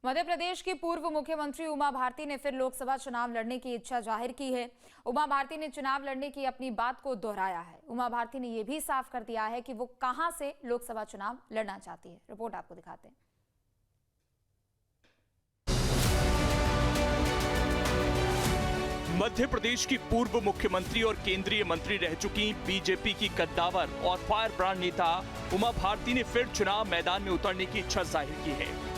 मध्य प्रदेश की पूर्व मुख्यमंत्री उमा भारती ने फिर लोकसभा चुनाव लड़ने की इच्छा जाहिर की है। उमा भारती ने चुनाव लड़ने की अपनी बात को दोहराया है। उमा भारती ने यह भी साफ कर दिया है कि वो कहां से लोकसभा चुनाव लड़ना चाहती है। रिपोर्ट आपको दिखाते हैं। मध्य प्रदेश की पूर्व मुख्यमंत्री और केंद्रीय मंत्री रह चुकी बीजेपी की कद्दावर और फायर ब्रांड नेता उमा भारती ने फिर चुनाव मैदान में उतरने की इच्छा जाहिर की है।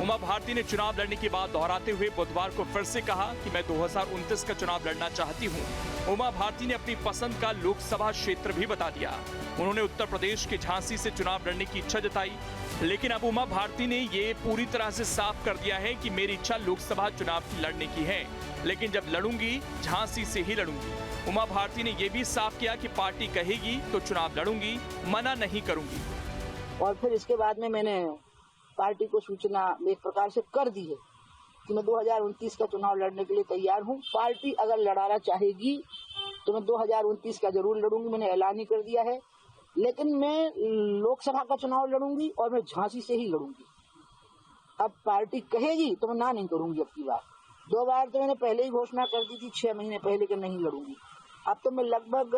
उमा भारती ने चुनाव लड़ने की बात दोहराते हुए बुधवार को फिर से कहा कि मैं 2029 का चुनाव लड़ना चाहती हूं। उमा भारती ने अपनी पसंद का लोकसभा क्षेत्र भी बता दिया। उन्होंने उत्तर प्रदेश के झांसी से चुनाव लड़ने की इच्छा जताई, लेकिन अब उमा भारती ने ये पूरी तरह से साफ कर दिया है कि मेरी इच्छा लोकसभा चुनाव की लड़ने की है, लेकिन जब लड़ूंगी झांसी से ही लड़ूंगी। उमा भारती ने यह भी साफ किया कि पार्टी कहेगी तो चुनाव लड़ूंगी, मना नहीं करूंगी। और फिर इसके बाद में मैंने पार्टी को सूचना एक प्रकार से कर दी है कि मैं 2029 का चुनाव लड़ने के लिए तैयार हूं। पार्टी अगर लड़ाना चाहेगी तो मैं 2029 का जरूर लड़ूंगी, मैंने ऐलान ही कर दिया है। लेकिन मैं लोकसभा का चुनाव लड़ूंगी और मैं झांसी से ही लड़ूंगी। अब पार्टी कहेगी तो मैं ना नहीं करूंगी। अब की बार 2 बार तो मैंने पहले ही घोषणा कर दी थी 6 महीने पहले कि नहीं लड़ूंगी। अब तो मैं लगभग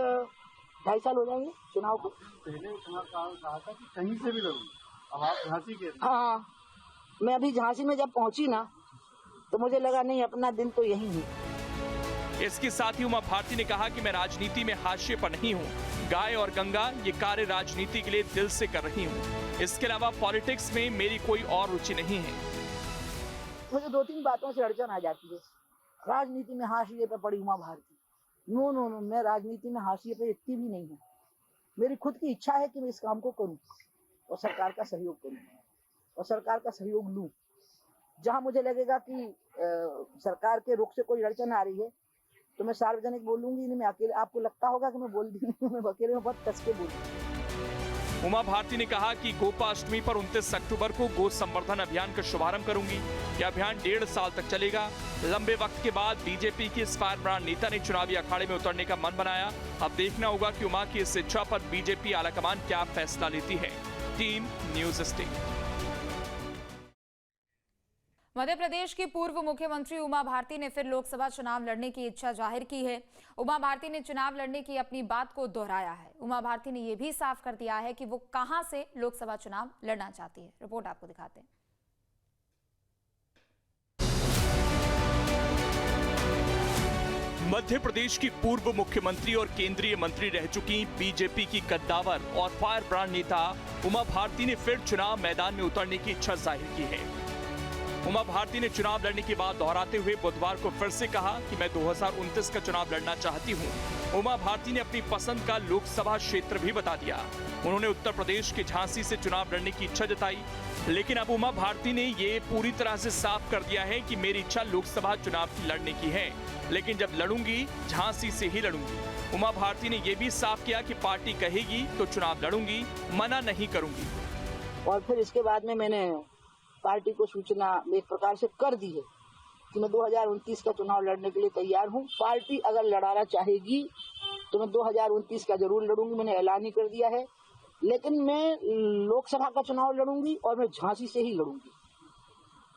2.5 साल हो जाएंगे चुनाव को। पहले कहा था कि कहीं से भी लड़ूंगी, अब आप झांसी के। हाँ, मैं अभी झांसी में जब पहुंची ना तो मुझे लगा नहीं, अपना दिन तो यही है। इसके साथ ही उमा भारती ने कहा कि मैं राजनीति में हाशिए पर नहीं हूँ। गाय और गंगा ये कार्य राजनीति के लिए दिल से कर रही हूँ। इसके अलावा पॉलिटिक्स में मेरी कोई और रुचि नहीं है। मुझे 2-3 बातों से अड़चन आ जाती है। राजनीति में हाशिए पे पड़ी उमा भारती। नो, मैं राजनीति में हाशिए पे इतनी भी नहीं हूँ। मेरी खुद की इच्छा है कि मैं इस काम को करूँ और सरकार का सहयोग करूँ और सरकार का सहयोग लूँ। जहाँ मुझे लगेगा कि सरकार के रुख से कोई अड़चन आ रही है तो मैं सार्वजनिक बोलूंगी, नहीं मैं अकेले। आपको लगता होगा कि मैं बोल दी, मैं अकेले में बहुत कस के बोलूंगी। उमा भारती ने कहा कि गोपाष्टमी पर 29 अक्टूबर को गो संवर्धन अभियान का शुभारंभ करूंगी। यह अभियान 1.5 साल तक चलेगा। लंबे वक्त के बाद बीजेपी की इस फायर ब्रांड नेता ने चुनावी अखाड़े में उतरने का मन बनाया। अब देखना होगा कि उमा की इस इच्छा पर बीजेपी आलाकमान क्या फैसला लेती है। Team news state. Madhya Pradesh की पूर्व मुख्यमंत्री उमा भारती ने फिर लोकसभा चुनाव लड़ने की इच्छा जाहिर की है। उमा भारती ने चुनाव लड़ने की अपनी बात को दोहराया है। उमा भारती ने यह भी साफ कर दिया है कि वो कहां से लोकसभा चुनाव लड़ना चाहती है। रिपोर्ट आपको दिखाते हैं। मध्य प्रदेश की पूर्व मुख्यमंत्री और केंद्रीय मंत्री रह चुकी बीजेपी की कद्दावर और फायर ब्रांड नेता उमा भारती ने फिर चुनाव मैदान में उतरने की इच्छा जाहिर की है। उमा भारती ने चुनाव लड़ने की बात दोहराते हुए बुधवार को फिर से कहा कि मैं 2029 का चुनाव लड़ना चाहती हूं। उमा भारती ने अपनी पसंद का लोकसभा क्षेत्र भी बता दिया। उन्होंने उत्तर प्रदेश के झांसी से चुनाव लड़ने की इच्छा जताई, लेकिन अब उमा भारती ने ये पूरी तरह से साफ कर दिया है कि मेरी इच्छा लोकसभा चुनाव की लड़ने की है, लेकिन जब लड़ूंगी झांसी से ही लड़ूंगी। उमा भारती ने यह भी साफ किया कि पार्टी कहेगी तो चुनाव लड़ूंगी, मना नहीं करूंगी। और फिर इसके बाद में मैंने पार्टी को सूचना एक प्रकार से कर दी है कि मैं 2029 का चुनाव लड़ने के लिए तैयार हूं। पार्टी अगर लड़ाना चाहेगी तो मैं 2029 का जरूर लड़ूंगी, मैंने ऐलान ही कर दिया है। लेकिन मैं लोकसभा का चुनाव लड़ूंगी और मैं झांसी से ही लड़ूंगी।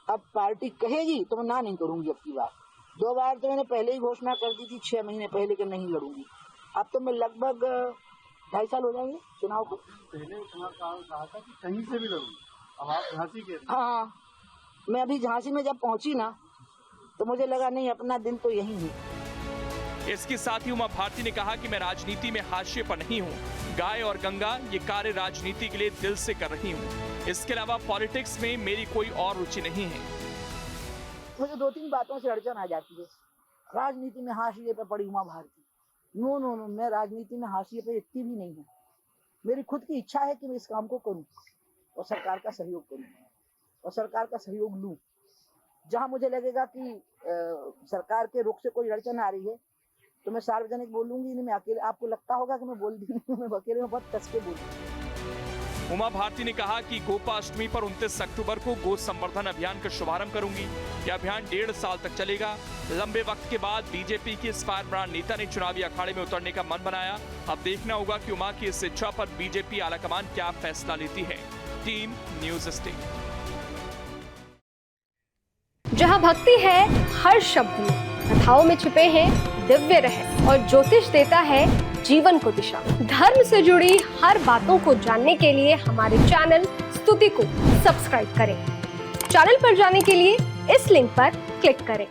अब पार्टी कहेगी तो मैं ना नहीं करूंगी। अब की बार 2 बार तो मैंने पहले ही घोषणा कर दी थी 6 महीने पहले कि नहीं लड़ूंगी। अब तो मैं लगभग 2.5 साल हो जाएंगे चुनाव को। पहले कहा था कि कहीं से भी लड़ूंगी, अब आप झांसी के। हाँ, मैं अभी झांसी में जब पहुंची ना तो मुझे लगा नहीं, अपना दिन तो यही है। इसके साथ ही उमा भारती ने कहा कि मैं राजनीति में हाशिए पर नहीं हूँ। गाय और गंगा ये कार्य राजनीति के लिए दिल से कर रही हूँ। इसके अलावा पॉलिटिक्स में मेरी कोई और रुचि नहीं है। मुझे 2-3 बातों से अड़चन आ जाती है। राजनीति में हाशिए पे पड़ी उमा भारती। नो, मैं राजनीति में हाशिए पे इतनी भी नहीं हूँ। मेरी खुद की इच्छा है कि मैं इस काम को करूँ और सरकार का सहयोग करूँ और सरकार का सहयोग लूँ। जहाँ मुझे लगेगा कि सरकार के रुख से कोई अड़चन आ रही है तो मैं सार्वजनिक बोलूंगी, नहीं मैं अकेले। आपको लगता होगा कि मैं बोल दी, मैं अकेले में बहुत कस के बोलूंगी। उमा भारती ने कहा कि गोपाष्टमी पर 29 अक्टूबर को गो संवर्धन अभियान का शुभारंभ करूंगी। यह अभियान 1.5 साल तक चलेगा। लंबे वक्त के बाद बीजेपी की इस फायर ब्रांड नेता ने चुनावी अखाड़े में उतरने का मन बनाया। अब देखना होगा कि उमा की इस इच्छा पर बीजेपी आलाकमान क्या फैसला लेती है। Team news state. जहाँ भक्ति है हर शब्द में, कथाओं में छुपे हैं दिव्य रहस्य और ज्योतिष देता है जीवन को दिशा। धर्म से जुड़ी हर बातों को जानने के लिए हमारे चैनल स्तुति को सब्सक्राइब करें। चैनल पर जाने के लिए इस लिंक पर क्लिक करें।